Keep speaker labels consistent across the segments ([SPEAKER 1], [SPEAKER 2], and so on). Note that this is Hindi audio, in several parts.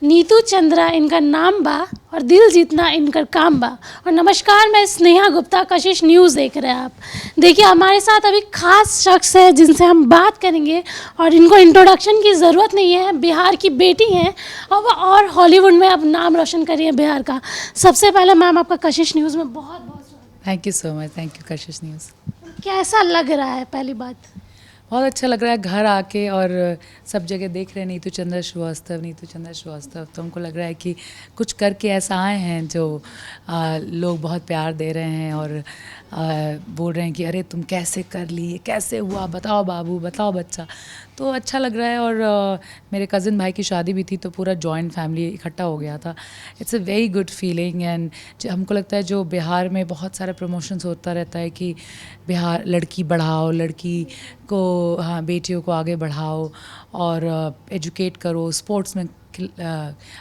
[SPEAKER 1] नीतू चंद्रा इनका नाम बा और दिल जीतना इनका काम बा। और नमस्कार, मैं स्नेहा गुप्ता, कशिश न्यूज़ देख रहे हैं आप। देखिए, हमारे साथ अभी खास शख्स है जिनसे हम बात करेंगे और इनको इंट्रोडक्शन की ज़रूरत नहीं है। बिहार की बेटी हैं और हॉलीवुड में अब नाम रोशन करी है बिहार का। सबसे पहले मैम, आपका कशिश न्यूज़ में बहुत बहुत स्वागत।
[SPEAKER 2] Thank you so much. Thank you Kashish news.
[SPEAKER 1] कैसा लग रहा है पहली बात?
[SPEAKER 2] बहुत अच्छा लग रहा है घर आके, और सब जगह देख रहे हैं नीतू चंद्रा श्रीवास्तव, नीतू चंद्रा श्रीवास्तव। तो हमको लग रहा है कि कुछ करके ऐसा आए हैं जो लोग बहुत प्यार दे रहे हैं और बोल रहे हैं कि अरे तुम कैसे कर ली, कैसे हुआ, बताओ बाबू, बताओ बच्चा। तो अच्छा लग रहा है। और मेरे कज़िन भाई की शादी भी थी तो पूरा जॉइंट फैमिली इकट्ठा हो गया था। It's a very good feeling. And हमको लगता है जो बिहार में बहुत सारा प्रमोशंस होता रहता है कि बिहार लड़की बढ़ाओ, लड़की को, हाँ, बेटियों को आगे बढ़ाओ और एजुकेट करो, स्पोर्ट्स में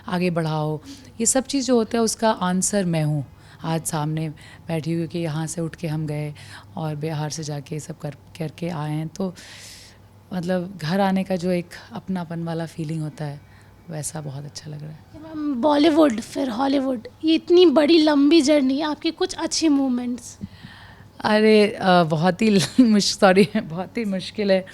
[SPEAKER 2] आगे बढ़ाओ। ये सब चीज़ जो होता है उसका आंसर मैं हूँ आज सामने बैठी हुई, कि यहाँ से उठ के हम गए और बिहार से जाके ये सब करके आए हैं। तो मतलब घर आने का जो एक अपनापन वाला फीलिंग होता है वैसा बहुत अच्छा लग रहा है।
[SPEAKER 1] मैम, बॉलीवुड फिर हॉलीवुड, ये इतनी बड़ी लंबी जर्नी, आपकी कुछ अच्छी मूवमेंट्स?
[SPEAKER 2] अरे बहुत ही बहुत ही मुश्किल है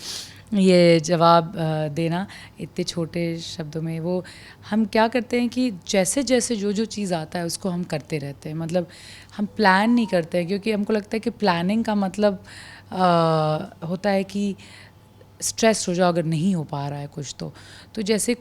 [SPEAKER 2] ये जवाब देना इतने छोटे शब्दों में। वो हम क्या करते हैं कि जैसे जैसे जो जो चीज़ आता है उसको हम करते रहते हैं। मतलब हम प्लान नहीं करते हैं, क्योंकि हमको लगता है कि प्लानिंग का मतलब होता है कि स्ट्रेस हो जाओ अगर नहीं हो पा रहा है कुछ। तो जैसे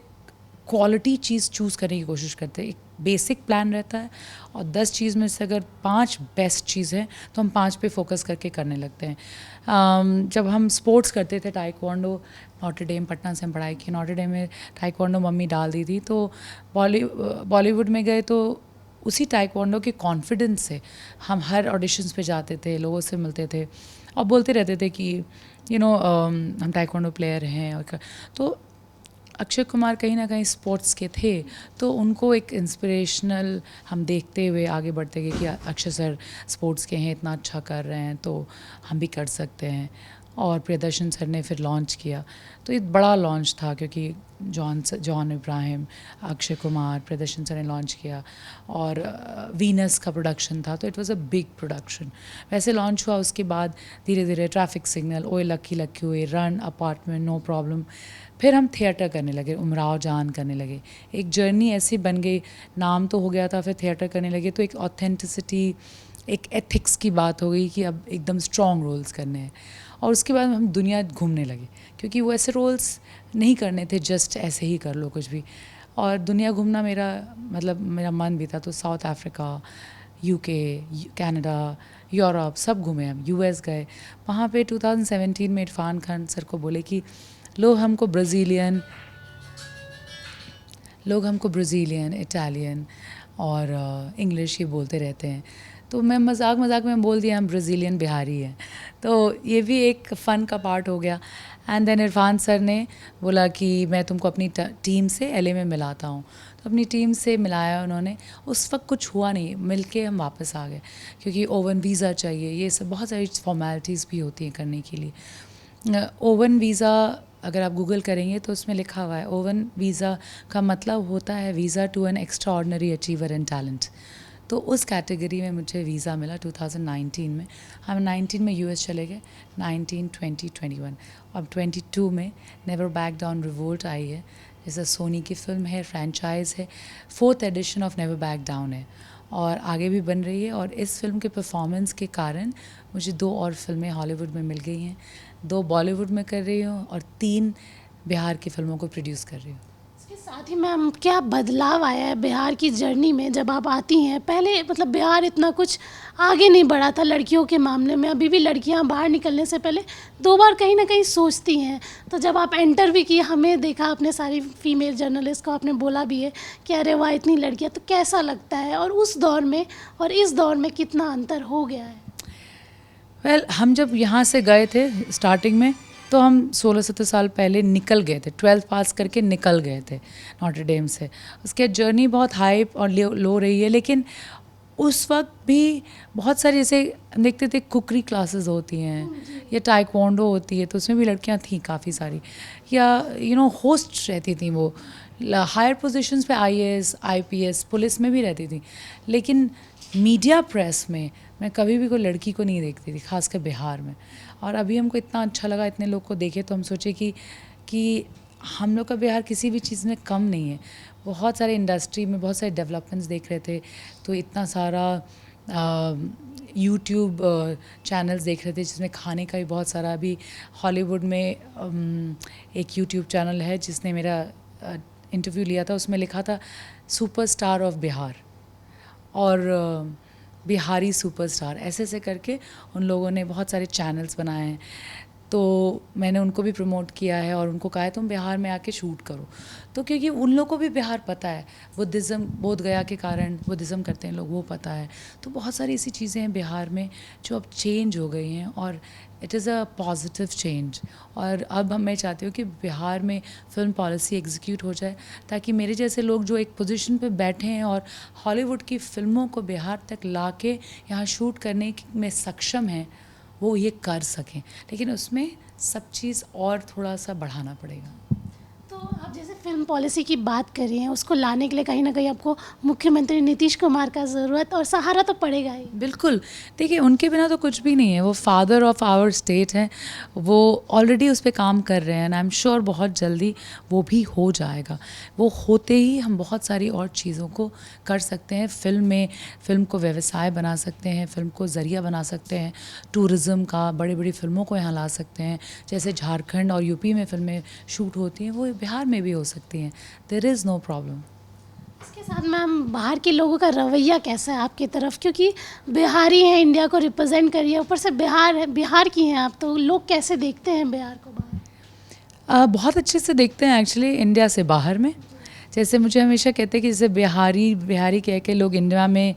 [SPEAKER 2] क्वालिटी चीज़ चूज़ करने की कोशिश करते हैं। एक बेसिक प्लान रहता है और 10 चीज़ में से अगर 5 बेस्ट चीज़ है तो हम 5 पे फोकस करके करने लगते हैं। जब हम स्पोर्ट्स करते थे, टाइक्वांडो, नॉटर डेम पटना से हम पढ़ाई की, नॉटर डेम में टाइक्वांडो मम्मी डाल दी थी। तो बॉलीवुड में गए तो उसी टाइक्वांडो के कॉन्फिडेंस से हम हर ऑडिशंस पे जाते थे, लोगों से मिलते थे और बोलते रहते थे कि हम टाइक्वांडो प्लेयर हैं। और तो अक्षय कुमार कहीं ना कहीं स्पोर्ट्स के थे, तो उनको एक इंस्पिरेशनल हम देखते हुए आगे बढ़ते गए कि अक्षय सर स्पोर्ट्स के हैं, इतना अच्छा कर रहे हैं तो हम भी कर सकते हैं। और प्रियदर्शन सर ने फिर लॉन्च किया, तो ये बड़ा लॉन्च था क्योंकि जॉन इब्राहिम, अक्षय कुमार, प्रियदर्शन सर ने लॉन्च किया और वीनस का प्रोडक्शन था, तो it was a big production. वैसे लॉन्च हुआ, उसके बाद धीरे धीरे ट्रैफिक सिग्नल, ओए लक्की लक्की हुए, रन, अपार्टमेंट, नो प्रॉब्लम। फिर हम थिएटर करने लगे, उमराव जान करने लगे। एक जर्नी ऐसी बन गई, नाम तो हो गया था, फिर थिएटर करने लगे तो एक ऑथेंटिसिटी, एक एथिक्स की बात हो गई कि अब एकदम स्ट्रॉन्ग रोल्स करने हैं। और उसके बाद हम दुनिया घूमने लगे, क्योंकि वो ऐसे रोल्स नहीं करने थे जस्ट ऐसे ही कर लो कुछ भी। और दुनिया घूमना मेरा मन भी था। तो south Africa, UK, Canada, Europe सब घूमे हम, यूएस गए। वहाँ पे 2017 में इरफान खान सर को बोले कि लोग हमको ब्राज़ीलियन, इटालियन और इंग्लिश ही बोलते रहते हैं। तो मैं मजाक मजाक में बोल दिया हम ब्राज़ीलियन बिहारी हैं। तो ये भी एक फ़न का पार्ट हो गया। एंड देन इरफान सर ने बोला कि मैं तुमको अपनी टीम से एलए में मिलाता हूँ। तो अपनी टीम से मिलाया उन्होंने। उस वक्त कुछ हुआ नहीं, मिल के हम वापस आ गए, क्योंकि ओवन वीज़ा चाहिए, ये सब बहुत सारी फॉर्मेलिटीज़ भी होती हैं करने के लिए। ओवन वीज़ा अगर आप गूगल करेंगे तो उसमें लिखा हुआ है, ओवन वीज़ा का मतलब होता है visa to an extraordinary achiever in talent. तो उस कैटेगरी में मुझे वीज़ा मिला 2019 में। हम 19 में यूएस चले गए, 19, 20, 21। अब 22 में नेवर बैक डाउन रिवोल्ट आई है, जैसे सोनी की फ़िल्म है, फ्रेंचाइज है, 4th edition of never back down है और आगे भी बन रही है। और इस फिल्म के परफॉर्मेंस के कारण मुझे 2 और फिल्में हॉलीवुड में मिल गई हैं, 2 बॉलीवुड में कर रही हूँ और 3 बिहार की फिल्मों को प्रोड्यूस कर रही हूँ।
[SPEAKER 1] इसके साथ ही मैम, क्या बदलाव आया है बिहार की जर्नी में जब आप आती हैं? पहले मतलब बिहार इतना कुछ आगे नहीं बढ़ा था लड़कियों के मामले में। अभी भी लड़कियां बाहर निकलने से पहले 2 बार कहीं ना कहीं सोचती हैं। तो जब आप एंटर भी किए, हमें देखा, अपने सारी फीमेल जर्नलिस्ट को आपने बोला भी है कि अरे वाह इतनी लड़कियां, तो कैसा लगता है? और उस दौर में और इस दौर में कितना अंतर हो गया है?
[SPEAKER 2] वेल, हम जब यहाँ से गए थे स्टार्टिंग में तो हम 16-17 साल पहले निकल गए थे, 12th पास करके निकल गए थे नॉटर डेम से। उसके जर्नी बहुत हाइप और लो रही है, लेकिन उस वक्त भी बहुत सारी, जैसे देखते थे कुकरी क्लासेस होती हैं या टाइक्वांडो होती है, तो उसमें भी लड़कियां थीं काफ़ी सारी, या होस्ट रहती थी वो हायर पोजीशंस पे आईएएस, आईपीएस, पुलिस में भी रहती थी, लेकिन मीडिया प्रेस में मैं कभी भी कोई लड़की को नहीं देखती थी, खासकर बिहार में। और अभी हमको इतना अच्छा लगा, इतने लोग को देखे तो हम सोचे कि हम लोग का बिहार किसी भी चीज़ में कम नहीं है। बहुत सारे इंडस्ट्री में बहुत सारे डेवलपमेंट्स देख रहे थे, तो इतना सारा यूट्यूब चैनल्स देख रहे थे जिसमें खाने का भी बहुत सारा। अभी हॉलीवुड में एक यूट्यूब चैनल है जिसने मेरा इंटरव्यू लिया था, उसमें लिखा था सुपरस्टार ऑफ बिहार और बिहारी सुपरस्टार, ऐसे ऐसे करके उन लोगों ने बहुत सारे चैनल्स बनाए हैं। तो मैंने उनको भी प्रमोट किया है और उनको कहा है तुम बिहार में आके शूट करो। तो क्योंकि उन लोगों को भी बिहार पता है, बुद्धिज़्म, बोध गया के कारण बुद्धिज़्म करते हैं लोग, वो पता है। तो बहुत सारी ऐसी चीज़ें हैं बिहार में जो अब चेंज हो गई हैं और it is a positive change. और अब मैं चाहती हूँ कि बिहार में फ़िल्म पॉलिसी एग्जीक्यूट हो जाए, ताकि मेरे जैसे लोग जो एक पोजीशन पे बैठे हैं और हॉलीवुड की फ़िल्मों को बिहार तक ला के यहाँ शूट करने में सक्षम हैं, वो ये कर सकें। लेकिन उसमें सब चीज़ और थोड़ा सा बढ़ाना पड़ेगा।
[SPEAKER 1] तो आप जैसे फिल्म पॉलिसी की बात कर रही हैं, उसको लाने के लिए कहीं ना कहीं आपको मुख्यमंत्री नीतीश कुमार का ज़रूरत और सहारा तो पड़ेगा ही।
[SPEAKER 2] बिल्कुल, देखिए उनके बिना तो कुछ भी नहीं है। वो फादर ऑफ आवर स्टेट हैं, वो ऑलरेडी उस पे काम कर रहे हैं एंड आई एम श्योर बहुत जल्दी वो भी हो जाएगा। वो होते ही हम बहुत सारी और चीज़ों को कर सकते हैं। फ़िल्म को व्यवसाय बना सकते हैं, फ़िल्म को ज़रिया बना सकते हैं, टूरिज़्म का, बड़ी बड़ी फ़िल्मों को यहाँ ला सकते हैं। जैसे झारखंड और यूपी में फ़िल्में शूट होती हैं, वो बिहार में भी हो सकती हैं। There is no problem.
[SPEAKER 1] इसके साथ मैम बाहर के लोगों का रवैया कैसा है आपकी तरफ, क्योंकि बिहारी हैं, इंडिया को रिप्रेजेंट करिए, ऊपर से बिहार है, बिहार की हैं आप, तो लोग कैसे देखते हैं बिहार को बाहर?
[SPEAKER 2] बहुत अच्छे से देखते हैं एक्चुअली इंडिया से बाहर में। जैसे मुझे हमेशा कहते हैं कि जैसे बिहारी कह के लोग इंडिया में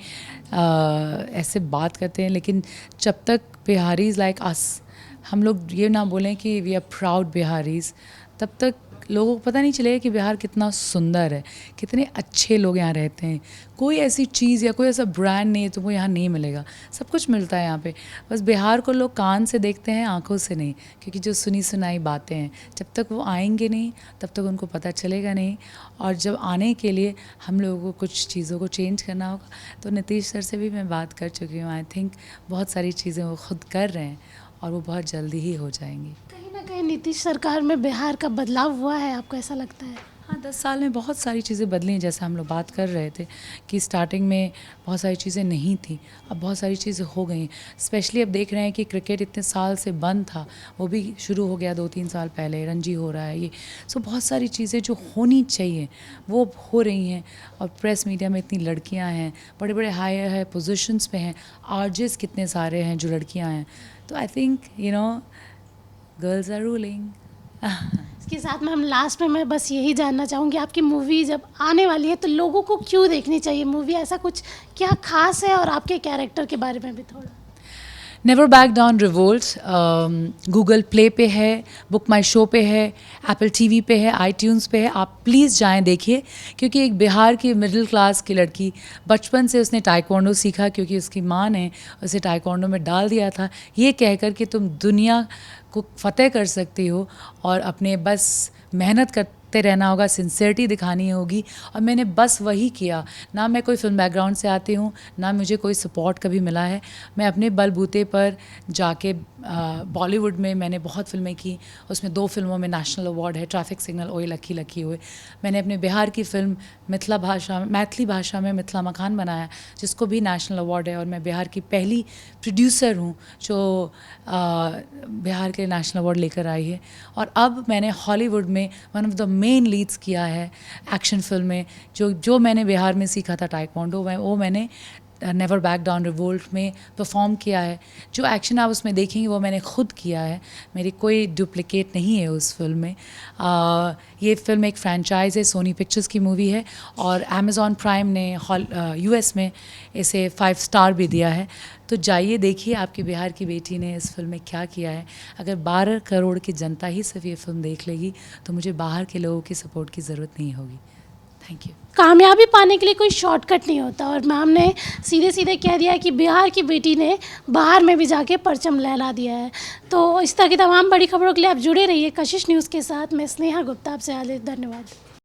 [SPEAKER 2] ऐसे बात करते हैं, लेकिन जब तक बिहारीज़ लाइक अस, हम लोग ये ना बोलें कि वी आर प्राउड बिहारीज़, तब तक लोगों को पता नहीं चलेगा कि बिहार कितना सुंदर है, कितने अच्छे लोग यहाँ रहते हैं। कोई ऐसी चीज़ या कोई ऐसा ब्रांड नहीं है तुमको यहाँ नहीं मिलेगा, सब कुछ मिलता है यहाँ पे। बस बिहार को लोग कान से देखते हैं, आंखों से नहीं, क्योंकि जो सुनी सुनाई बातें हैं, जब तक वो आएंगे नहीं तब तक उनको पता चलेगा नहीं। और जब आने के लिए हम लोगों को कुछ चीज़ों को चेंज करना होगा, तो नीतीश सर से भी मैं बात कर चुकी हूँ। आई थिंक बहुत सारी चीज़ें वो खुद कर रहे हैं और वो बहुत जल्दी ही हो जाएंगी।
[SPEAKER 1] कहीं ना कहीं नीतीश सरकार में बिहार का बदलाव हुआ है, आपको ऐसा लगता है?
[SPEAKER 2] हाँ, 10 साल में बहुत सारी चीज़ें बदली हैं। जैसे हम लोग बात कर रहे थे कि स्टार्टिंग में बहुत सारी चीज़ें नहीं थी, अब बहुत सारी चीज़ें हो गई हैं। स्पेशली अब देख रहे हैं कि क्रिकेट इतने साल से बंद था, वो भी शुरू हो गया 2-3 साल पहले, रणजी हो रहा है ये। सो बहुत सारी चीज़ें जो होनी चाहिए वो हो रही हैं। और प्रेस मीडिया में इतनी लड़कियाँ हैं, बड़े बड़े हाई पोजिशंस पे हैं, आरजेस कितने सारे हैं जो लड़कियाँ हैं। तो I think girls are ruling.
[SPEAKER 1] इसके साथ में हम लास्ट में मैं बस यही जानना चाहूँगी, आपकी मूवी जब आने वाली है तो लोगों को क्यों देखनी चाहिए मूवी, ऐसा कुछ क्या खास है, और आपके कैरेक्टर के बारे में भी थोड़ा?
[SPEAKER 2] Never back down revolt Google play पे है, बुक माई शो पे है, एप्पल टीवी पे है, आईट्यून्स पे है। आप प्लीज़ जाएं देखिए, क्योंकि एक बिहार की मिडिल क्लास की लड़की, बचपन से उसने टाइकोंडो सीखा क्योंकि उसकी माँ ने उसे टाइकोंडो में डाल दिया था, ये कहकर कि तुम दुनिया को फ़तेह कर सकती हो और अपने बस मेहनत करते रहना होगा, सिंसियरिटी दिखानी होगी। और मैंने बस वही किया। ना मैं कोई फिल्म बैकग्राउंड से आती हूँ, ना मुझे कोई सपोर्ट कभी मिला है। मैं अपने बलबूते पर जाके बॉलीवुड में मैंने बहुत फिल्में की, उसमें 2 फिल्मों में नेशनल अवार्ड है, ट्रैफिक सिग्नल, ओए लकी लकी हुए। मैंने अपने बिहार की फ़िल्म मैथिली भाषा में मिथिला मकान बनाया, जिसको भी नेशनल अवार्ड है। और मैं बिहार की पहली प्रोड्यूसर हूँ जो बिहार के नेशनल अवार्ड लेकर आई है। और अब मैंने हॉलीवुड में one of the main Leeds किया है एक्शन फिल्म में, जो मैंने बिहार में सीखा था टाइकोंडो, वो मैंने नेवर बैक डाउन रिवोल्ट में परफॉर्म किया है। जो एक्शन आप उसमें देखेंगे वो मैंने खुद किया है, मेरी कोई डुप्लिकेट नहीं है उस फिल्म में। ये फिल्म एक फ्रेंचाइज है, सोनी पिक्चर्स की मूवी है और अमेज़ॉन प्राइम ने यूएस में इसे 5 स्टार भी दिया है। तो जाइए देखिए आपकी बिहार की बेटी ने इस फिल्म में क्या किया है। अगर 12 करोड़ की जनता ही सिर्फ ये फिल्म देख लेगी तो मुझे बाहर के लोगों की सपोर्ट की ज़रूरत नहीं होगी। Thank you.
[SPEAKER 1] कामयाबी पाने के लिए कोई शॉर्टकट नहीं होता, और मैम ने सीधे सीधे कह दिया कि बिहार की बेटी ने बाहर में भी जाके परचम लहरा दिया है। तो इस तरह की तमाम बड़ी खबरों के लिए आप जुड़े रहिए कशिश न्यूज़ के साथ। मैं स्नेहा गुप्ता आपसे आगे, धन्यवाद।